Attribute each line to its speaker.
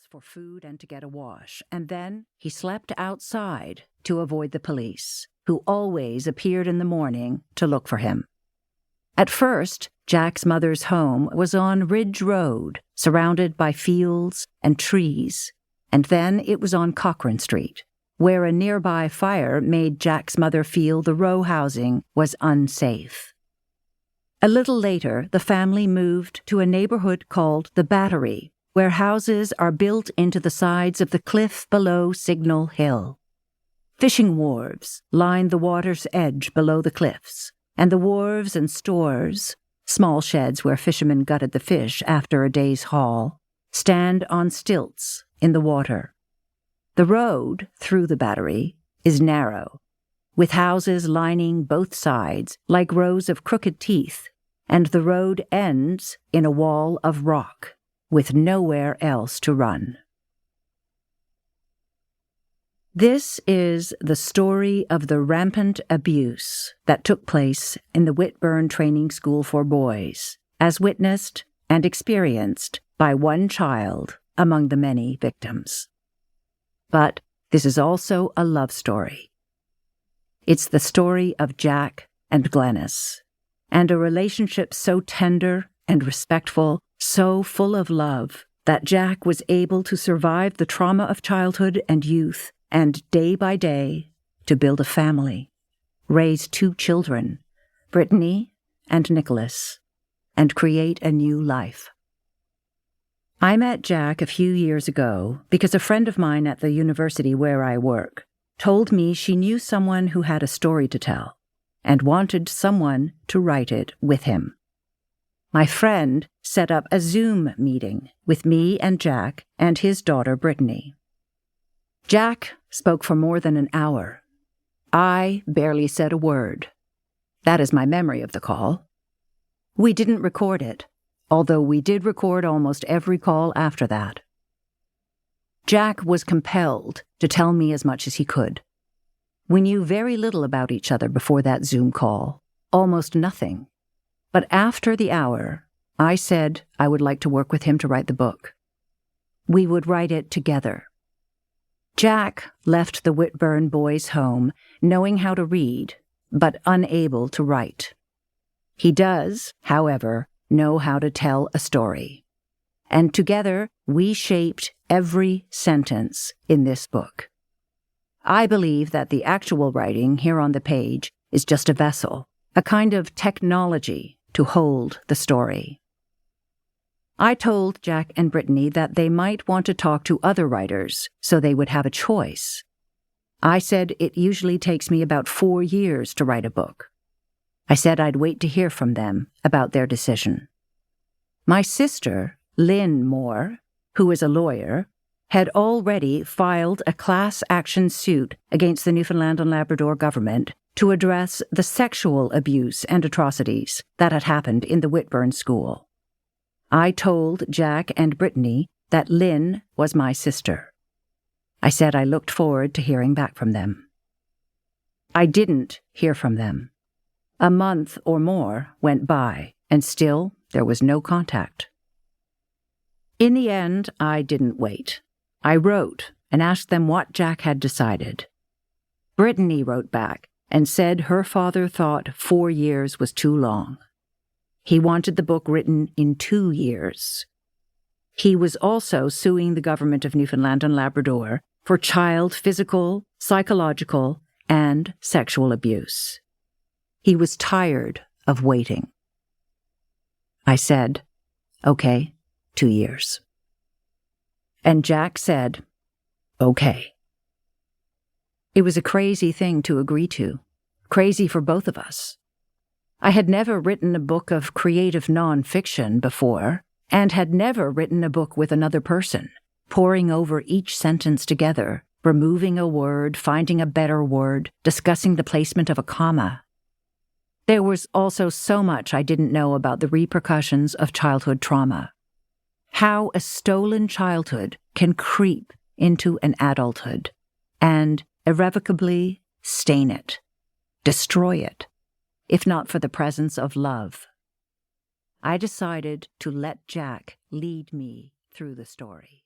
Speaker 1: for food and to get a wash, and then he slept outside to avoid the police, who always appeared in the morning to look for him. At first, Jack's mother's home was on Ridge Road, surrounded by fields and trees, and then it was on Cochrane Street, where a nearby fire made Jack's mother feel the row housing was unsafe. A little later, the family moved to a neighborhood called the Battery, where houses are built into the sides of the cliff below Signal Hill. Fishing wharves line the water's edge below the cliffs, and the wharves and stores, small sheds where fishermen gutted the fish after a day's haul, stand on stilts in the water. The road through the Battery is narrow, with houses lining both sides like rows of crooked teeth, and the road ends in a wall of rock, with nowhere else to run. This is the story of the rampant abuse that took place in the Whitburn Training School for Boys, as witnessed and experienced by one child among the many victims. But this is also a love story. It's the story of Jack and Glennis, and a relationship so tender and respectful, so full of love, that Jack was able to survive the trauma of childhood and youth, and day by day to build a family, raise 2 children, Brittany and Nicholas, and create a new life. I met Jack a few years ago because a friend of mine at the university where I work told me she knew someone who had a story to tell and wanted someone to write it with him. My friend set up a Zoom meeting with me and Jack and his daughter Brittany. Jack spoke for more than an hour. I barely said a word. That is my memory of the call. We didn't record it, although we did record almost every call after that. Jack was compelled to tell me as much as he could. We knew very little about each other before that Zoom call, almost nothing. But after the hour, I said I would like to work with him to write the book. We would write it together. Jack left the Whitburn boys' home knowing how to read, but unable to write. He does, however, know how to tell a story. And together, we shaped every sentence in this book. I believe that the actual writing here on the page is just a vessel, a kind of technology to hold the story. I told Jack and Brittany that they might want to talk to other writers so they would have a choice. I said it usually takes me about 4 years to write a book. I said I'd wait to hear from them about their decision. My sister, Lynn Moore, who is a lawyer, had already filed a class action suit against the Newfoundland and Labrador government to address the sexual abuse and atrocities that had happened in the Whitburn school. I told Jack and Brittany that Lynn was my sister. I said I looked forward to hearing back from them. I didn't hear from them. A month or more went by, and still there was no contact. In the end, I didn't wait. I wrote and asked them what Jack had decided. Brittany wrote back and said her father thought 4 years was too long. He wanted the book written in 2 years. He was also suing the government of Newfoundland and Labrador for child physical, psychological, and sexual abuse. He was tired of waiting. I said, "Okay, 2 years." And Jack said, "Okay." It was a crazy thing to agree to, crazy for both of us. I had never written a book of creative nonfiction before, and had never written a book with another person, poring over each sentence together, removing a word, finding a better word, discussing the placement of a comma. There was also so much I didn't know about the repercussions of childhood trauma. How a stolen childhood can creep into an adulthood and irrevocably stain it, destroy it, if not for the presence of love. I decided to let Jack lead me through the story.